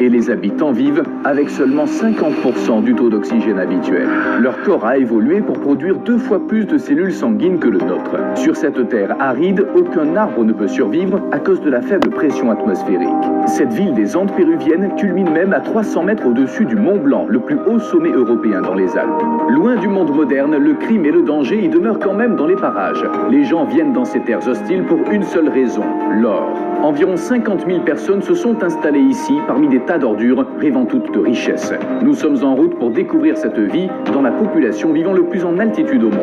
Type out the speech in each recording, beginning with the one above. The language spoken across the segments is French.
Et les habitants vivent avec seulement 50% du taux d'oxygène habituel. Leur corps a évolué pour produire 2 fois plus de cellules sanguines que le nôtre. Sur cette terre aride, aucun arbre ne peut survivre à cause de la faible pression atmosphérique. Cette ville des Andes péruviennes culmine même à 300 mètres au-dessus du Mont Blanc, le plus haut sommet européen dans les Alpes. Loin du monde moderne, le crime et le danger y demeurent quand même dans les parages. Les gens viennent dans ces terres hostiles pour une seule raison, l'or. Environ 50 000 personnes se sont installées ici parmi des tas d'ordures, rêvant toutes de richesse. Nous sommes en route pour découvrir cette vie dans la population vivant le plus en altitude au monde.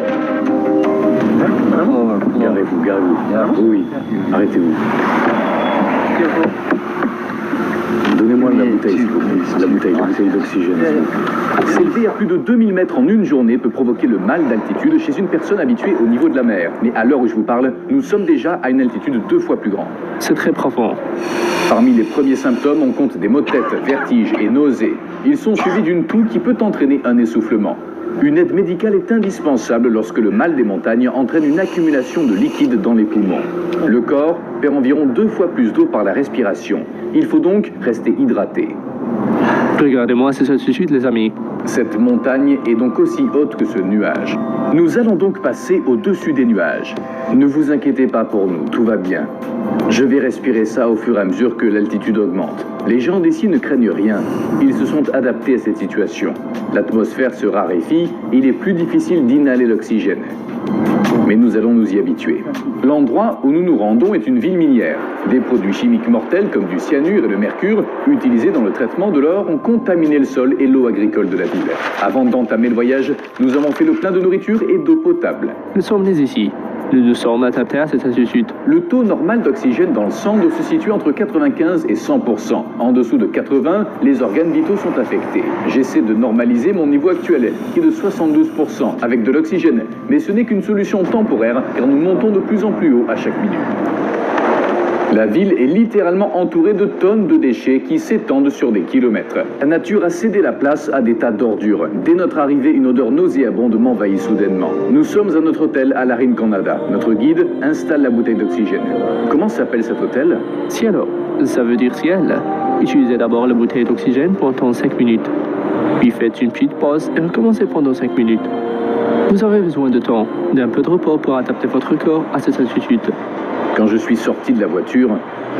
Garez-vous, garez-vous. Oui, arrêtez-vous. Donnez-moi la bouteille, s'il vous plaît. La bouteille d'oxygène. S'élever à plus de 2000 mètres en une journée peut provoquer le mal d'altitude chez une personne habituée au niveau de la mer. Mais à l'heure où je vous parle, nous sommes déjà à une altitude 2 fois plus grande. C'est très profond. Parmi les premiers symptômes, on compte des maux de tête, vertiges et nausées. Ils sont suivis d'une toux qui peut entraîner un essoufflement. Une aide médicale est indispensable lorsque le mal des montagnes entraîne une accumulation de liquide dans les poumons. Le corps perd environ 2 fois plus d'eau par la respiration. Il faut donc rester hydraté. Regardez-moi cette altitude, les amis. Cette montagne est donc aussi haute que ce nuage. Nous allons donc passer au-dessus des nuages. Ne vous inquiétez pas pour nous, tout va bien. Je vais respirer ça au fur et à mesure que l'altitude augmente. Les gens d'ici ne craignent rien. Ils se sont adaptés à cette situation. L'atmosphère se raréfie, il est plus difficile d'inhaler l'oxygène. Mais nous allons nous y habituer. L'endroit où nous nous rendons est une ville minière. Des produits chimiques mortels comme du cyanure et le mercure, utilisés dans le traitement de l'or, ont contaminé le sol et l'eau agricole de la ville. Avant d'entamer le voyage, nous avons fait le plein de nourriture et d'eau potable. Nous sommes nés ici. Nous nous sommes adaptés à cette altitude. Le taux normal d'oxygène dans le sang doit se situer entre 95 et 100%. En dessous de 80, les organes vitaux sont affectés. J'essaie de normaliser mon niveau actuel, qui est de 72%, avec de l'oxygène. Mais ce n'est qu'une solution temporaire, car nous montons de plus en plus haut à chaque minute. La ville est littéralement entourée de tonnes de déchets qui s'étendent sur des kilomètres. La nature a cédé la place à des tas d'ordures. Dès notre arrivée, une odeur nauséabonde m'envahit soudainement. Nous sommes à notre hôtel à la Rinconada. Notre guide installe la bouteille d'oxygène. Comment s'appelle cet hôtel? Cielo, ça veut dire ciel. Utilisez d'abord la bouteille d'oxygène pendant 5 minutes. Puis faites une petite pause et recommencez pendant 5 minutes. Vous aurez besoin de temps, d'un peu de repos pour adapter votre corps à cette altitude. Quand je suis sorti de la voiture,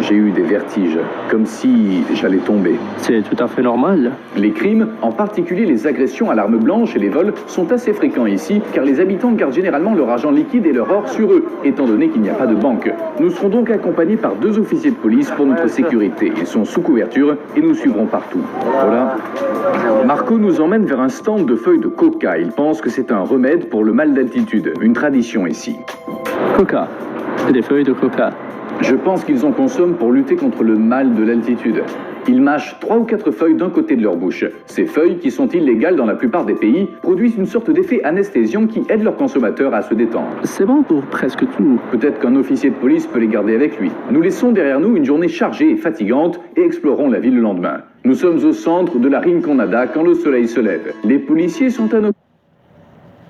j'ai eu des vertiges, comme si j'allais tomber. C'est tout à fait normal. Les crimes, en particulier les agressions à l'arme blanche et les vols, sont assez fréquents ici, car les habitants gardent généralement leur argent liquide et leur or sur eux, étant donné qu'il n'y a pas de banque. Nous serons donc accompagnés par 2 officiers de police pour notre sécurité. Ils sont sous couverture et nous suivrons partout. Voilà. Marco nous emmène vers un stand de feuilles de coca. Il pense que c'est un remède pour le mal d'altitude, une tradition ici. Coca. C'est des feuilles de coca. Je pense qu'ils en consomment pour lutter contre le mal de l'altitude. Ils mâchent 3 ou 4 feuilles d'un côté de leur bouche. Ces feuilles, qui sont illégales dans la plupart des pays, produisent une sorte d'effet anesthésiant qui aide leurs consommateurs à se détendre. C'est bon pour presque tout. Peut-être qu'un officier de police peut les garder avec lui. Nous laissons derrière nous une journée chargée et fatigante et explorons la ville le lendemain. Nous sommes au centre de la Rinconada quand le soleil se lève. Les policiers sont à nos...